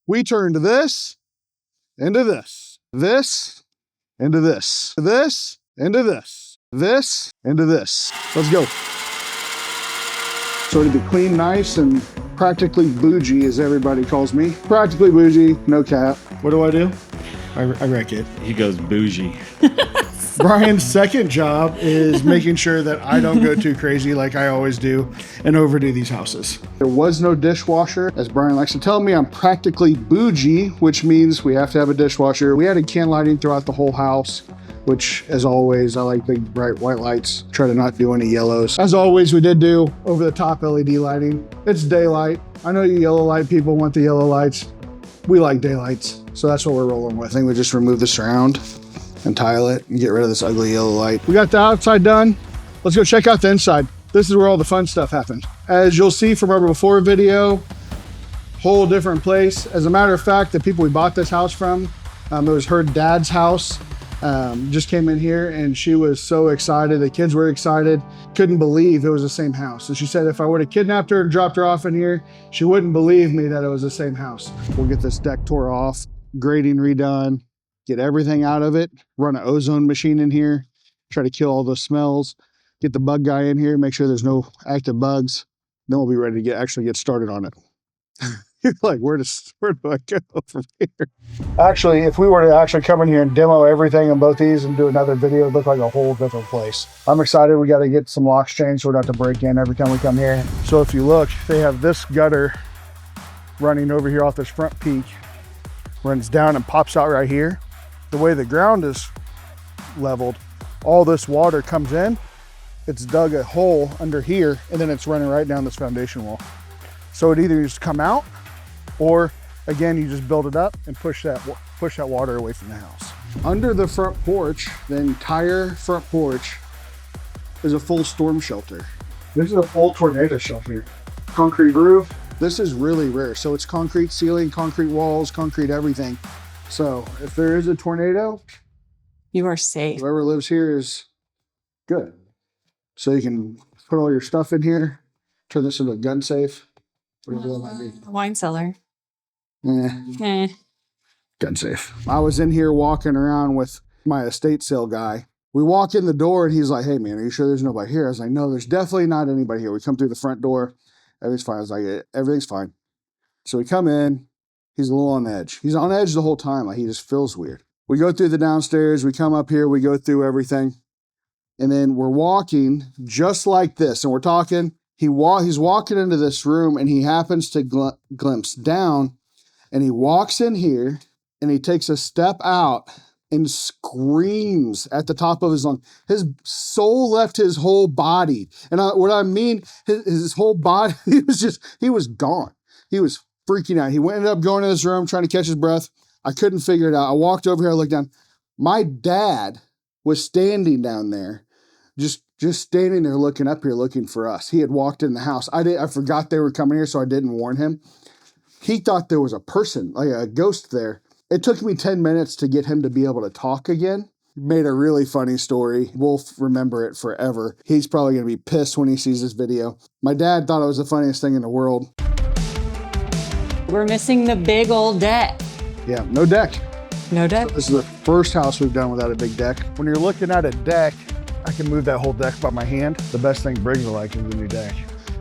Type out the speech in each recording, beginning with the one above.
We turned this into this, this into this, this into this, this into this. Let's go. So to be clean, nice, and practically bougie, as everybody calls me. Practically bougie, no cap. What do? I wreck it. He goes bougie. Brian's second job is making sure that I don't go too crazy like I always do and overdo these houses. There was no dishwasher. As Brian likes to tell me, I'm practically bougie, which means we have to have a dishwasher. We added can lighting throughout the whole house, which, as always, I like big bright white lights. Try to not do any yellows. As always, we did do over the top LED lighting. It's daylight. I know you yellow light people want the yellow lights. We like daylights, so that's what we're rolling with. I think we just remove the surround and tile it and get rid of this ugly yellow light. We got the outside done. Let's go check out the inside. This is where all the fun stuff happened. As you'll see from our before video, whole different place. As a matter of fact, the people we bought this house from, it was her dad's house. Just came in here and she was so excited. The kids were excited, couldn't believe it was the same house. And she said if I would have kidnapped her and dropped her off in here, she wouldn't believe me that it was the same house. We'll get this deck tore off, grading redone, get everything out of it, run an ozone machine in here, try to kill all those smells, get the bug guy in here, make sure there's no active bugs. Then we'll be ready to actually get started on it. You're like, where do I go from here? Actually, if we were to actually come in here and demo everything on both these and do another video, it'd look like a whole different place. I'm excited. We got to get some locks changed so we don't have to break in every time we come here. So if you look, they have this gutter running over here off this front peak, runs down and pops out right here. The way the ground is leveled, all this water comes in, it's dug a hole under here, and then it's running right down this foundation wall. So it either just come out, or again, you just build it up and push that water away from the house. Under the front porch, the entire front porch is a full storm shelter. This is a full tornado shelter. Concrete roof. This is really rare. So it's concrete ceiling, concrete walls, concrete everything. So if there is a tornado, you are safe. Whoever lives here is good. So you can put all your stuff in here, turn this into a gun safe. Whatever that might be. Wine cellar. Gun safe. I was in here walking around with my estate sale guy. We walk in the door and he's like, hey man, are you sure there's nobody here? I was like, no, there's definitely not anybody here. We come through the front door. Everything's fine. I was like, everything's fine. So we come in. He's a little on edge. He's on edge the whole time. Like he just feels weird. We go through the downstairs. We come up here. We go through everything. And then we're walking just like this. And we're talking. He's walking into this room and he happens to glimpse down and he walks in here and he takes a step out and screams at the top of his lungs. His soul left his whole body. And what I mean, his whole body, he was gone. He was freaking out. He ended up going to this room trying to catch his breath. I couldn't figure it out. I walked over here, I looked down. My dad was standing down there, just standing there looking up here, looking for us. He had walked in the house. I forgot they were coming here, so I didn't warn him. He thought there was a person, like a ghost there. It took me 10 minutes to get him to be able to talk again. Made a really funny story. We'll remember it forever. He's probably going to be pissed when he sees this video. My dad thought it was the funniest thing in the world. We're missing the big old deck. Yeah, no deck. No deck? So this is the first house we've done without a big deck. When you're looking at a deck, I can move that whole deck by my hand. The best thing Briggs will like is the new deck.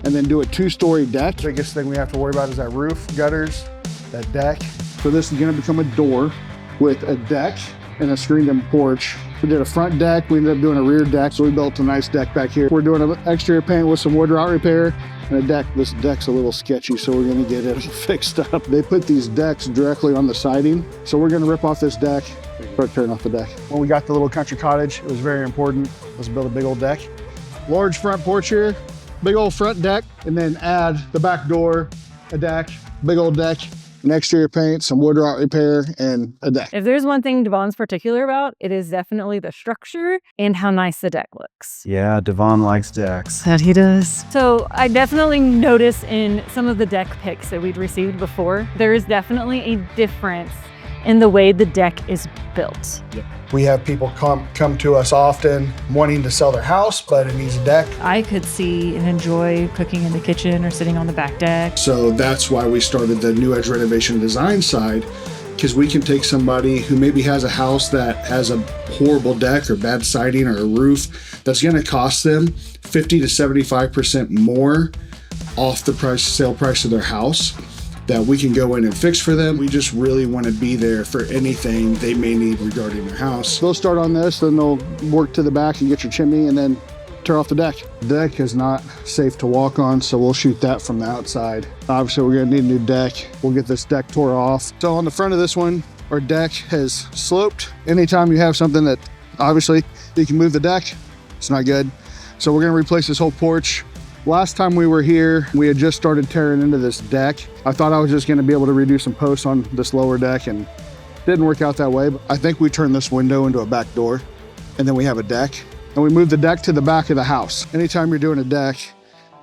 And then do a 2-story deck. The biggest thing we have to worry about is that roof, gutters, that deck. So this is gonna become a door with a deck and a screened-in porch. We did a front deck, we ended up doing a rear deck, so we built a nice deck back here. We're doing an exterior paint with some wood rot repair and a deck. This deck's a little sketchy, so we're gonna get it fixed up. They put these decks directly on the siding, so we're gonna rip off this deck, start tearing off the deck. When we got the little country cottage, it was very important. Let's build a big old deck. Large front porch here, big old front deck, and then add the back door, a deck, big old deck, an exterior paint, some wood rot repair, and a deck. If there's one thing Devon's particular about, it is definitely the structure and how nice the deck looks. Yeah, Devon likes decks. That he does. So I definitely noticed in some of the deck pics that we'd received before, there is definitely a difference in the way the deck is built. We have people come to us often wanting to sell their house, but it needs a deck. I could see and enjoy cooking in the kitchen or sitting on the back deck. So that's why we started the New Edge Renovation Design side, because we can take somebody who maybe has a house that has a horrible deck or bad siding or a roof that's going to cost them 50 to 75% more off the sale price of their house, that we can go in and fix for them. We just really want to be there for anything they may need regarding their house. They'll start on this, then they'll work to the back and get your chimney and then tear off the deck. The deck is not safe to walk on, so we'll shoot that from the outside. Obviously, we're gonna need a new deck. We'll get this deck tore off. So on the front of this one, our deck has sloped. Anytime you have something that obviously you can move the deck, it's not good. So we're gonna replace this whole porch. Last time we were here, we had just started tearing into this deck. I thought I was just gonna be able to redo some posts on this lower deck, and didn't work out that way. But I think we turned this window into a back door, and then we have a deck. And we moved the deck to the back of the house. Anytime you're doing a deck,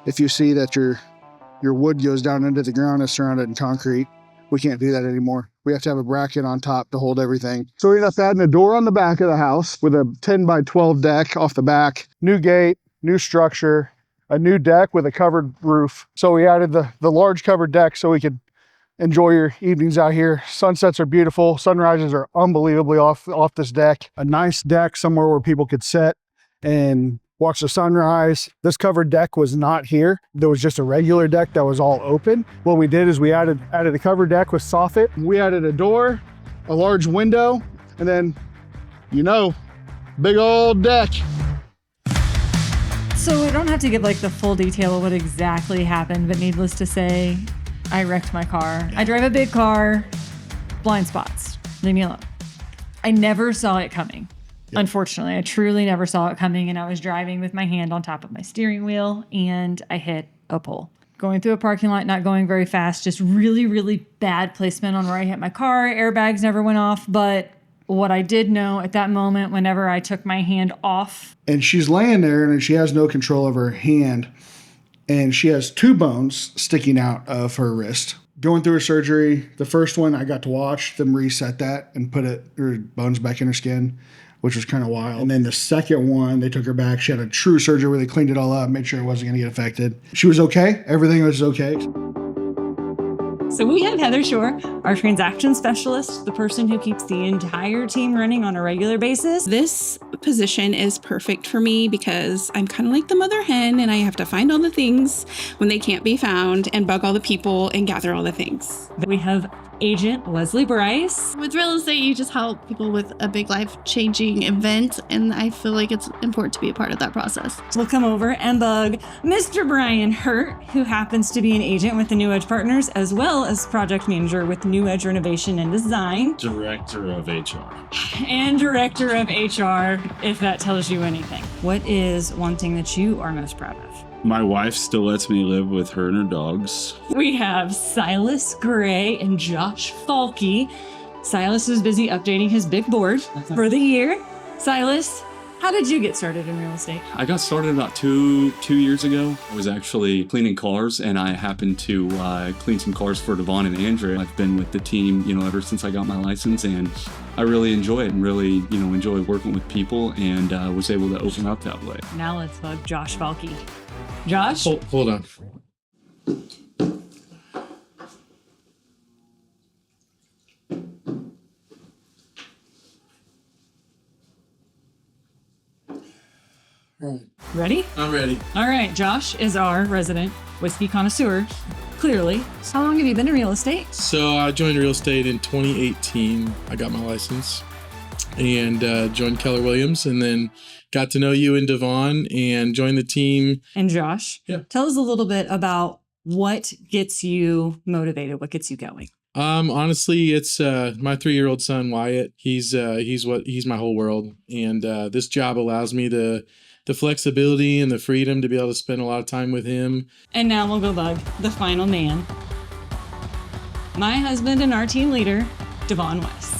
if you see that your wood goes down into the ground, it's surrounded in concrete, we can't do that anymore. We have to have a bracket on top to hold everything. So we ended up adding a door on the back of the house with a 10 by 12 deck off the back, new gate, new structure, a new deck with a covered roof. So we added the large covered deck so we could enjoy your evenings out here. Sunsets are beautiful. Sunrises are unbelievably off this deck. A nice deck somewhere where people could sit and watch the sunrise. This covered deck was not here. There was just a regular deck that was all open. What we did is we added a covered deck with soffit. We added a door, a large window, and then, big old deck. So I don't have to give like the full detail of what exactly happened, but needless to say, I wrecked my car. I drive a big car, blind spots, leave me alone. I never saw it coming. Yep. Unfortunately, I truly never saw it coming, and I was driving with my hand on top of my steering wheel and I hit a pole. Going through a parking lot, not going very fast, just really, really bad placement on where I hit my car. Airbags never went off, but what I did know at that moment, whenever I took my hand off. And she's laying there and she has no control of her hand. And she has 2 bones sticking out of her wrist. Going through her surgery, the first one I got to watch them reset that and put her bones back in her skin, which was kind of wild. And then the second one, they took her back. She had a true surgery where they cleaned it all up, made sure it wasn't going to get affected. She was okay. Everything was okay. So we have Heather Shore, our transaction specialist, the person who keeps the entire team running on a regular basis. This position is perfect for me because I'm kind of like the mother hen, and I have to find all the things when they can't be found and bug all the people and gather all the things. We have agent Leslie Bryce. With real estate, you just help people with a big life-changing event, and I feel like it's important to be a part of that process. We'll come over and bug Mr. Brian Hurt, who happens to be an agent with the New Edge Partners, as well as project manager with New Edge Renovation and Design. Director of HR. And director of HR, if that tells you anything. What is one thing that you are most proud of? My wife still lets me live with her and her dogs. We have Silas Gray and Josh Falke. Silas is busy updating his big board for the year. Silas, how did you get started in real estate? I got started about two years ago. I was actually cleaning cars, and I happened to clean some cars for Devon and Andrea. I've been with the team, ever since I got my license, and I really enjoy it and really, enjoy working with people, and was able to open up that way. Now let's bug Josh Falke. Josh? Hold on. All right. Ready? I'm ready. All right, Josh is our resident whiskey connoisseur, clearly. How long have you been in real estate? So I joined real estate in 2018. I got my license and joined Keller Williams, and then got to know you and Devon and joined the team. And Josh, tell us a little bit about what gets you motivated, what gets you going. Honestly, it's my 3-year-old son Wyatt. He's my whole world, and this job allows me the flexibility and the freedom to be able to spend a lot of time with him. And now we'll go bug the final man, my husband and our team leader, Devon West.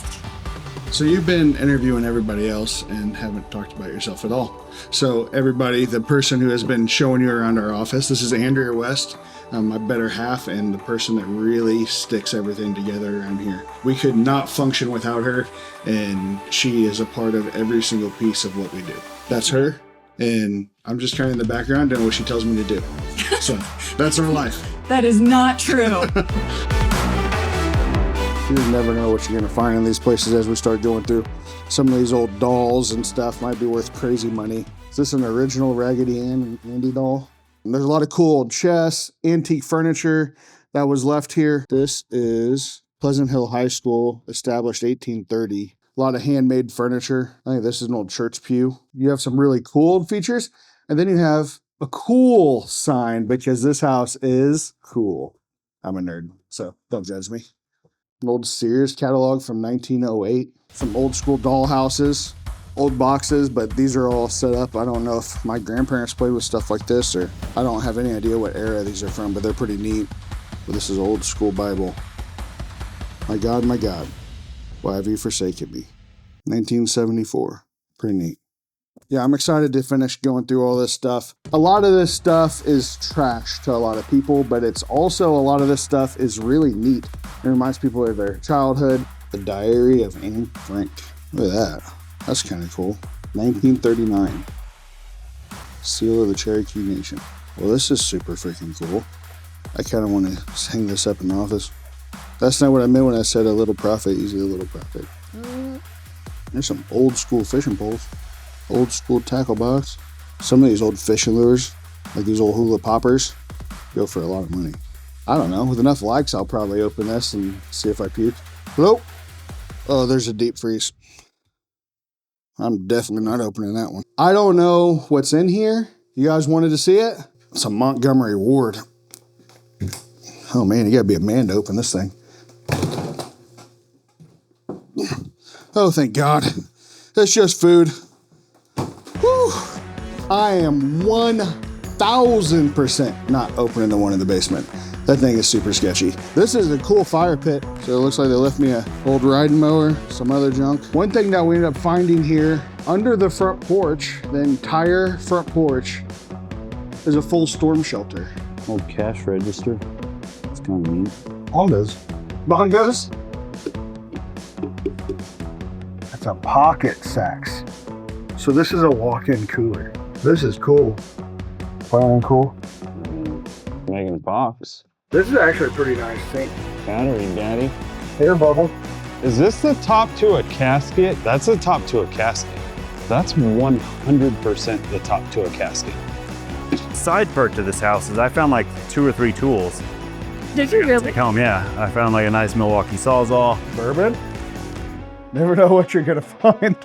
So you've been interviewing everybody else and haven't talked about yourself at all. So everybody, the person who has been showing you around our office, this is Andrea West, my better half and the person that really sticks everything together around here. We could not function without her, and she is a part of every single piece of what we do. That's her, and I'm just kind of in the background doing what she tells me to do. So that's her life. That is not true. You just never know what you're gonna find in these places as we start going through. Some of these old dolls and stuff might be worth crazy money. Is this an original Raggedy Ann and Andy doll? And there's a lot of cool old chests, antique furniture that was left here. This is Pleasant Hill High School, established 1830. A lot of handmade furniture. I think this is an old church pew. You have some really cool old features, and then you have a cool sign because this house is cool. I'm a nerd, so don't judge me. An old Sears catalog from 1908. Some old school doll houses, old boxes, but these are all set up. I don't know if my grandparents played with stuff like this, or I don't have any idea what era these are from, but they're pretty neat. But this is old school Bible. My God, why have you forsaken me? 1974. Pretty neat. Yeah, I'm excited to finish going through all this stuff. A lot of this stuff is trash to a lot of people, but it's also a lot of this stuff is really neat. It reminds people of their childhood. The Diary of Anne Frank. Look at that. That's kind of cool. 1939. Seal of the Cherokee Nation. Well, this is super freaking cool. I kind of want to hang this up in the office. That's not what I meant when I said a little profit, easy a little profit. There's some old school fishing poles. Old school tackle box. Some of these old fishing lures, like these old hula poppers, go for a lot of money. I don't know. With enough likes, I'll probably open this and see if I puke. Nope. Oh, there's a deep freeze. I'm definitely not opening that one. I don't know what's in here. You guys wanted to see it? It's a Montgomery Ward. Oh man, you gotta be a man to open this thing. Oh, thank God. It's just food. Whew. I am 1000% not opening the one in the basement. That thing is super sketchy. This is a cool fire pit. So it looks like they left me an old riding mower, some other junk. One thing that we ended up finding here, under the front porch, the entire front porch, is a full storm shelter. Old cash register. It's kind of neat. Bongos. Bongos? That's a pocket sax. So this is a walk-in cooler. This is cool. Fine, cool. Making a box. This is actually a pretty nice thing. Battery, daddy. Air bubble. Is this the top to a casket? That's the top to a casket. That's 100% the top to a casket. Side perk to this house is I found like 2 or 3 tools. Did you really? Take home, yeah. I found like a nice Milwaukee Sawzall. Bourbon? Never know what you're gonna find.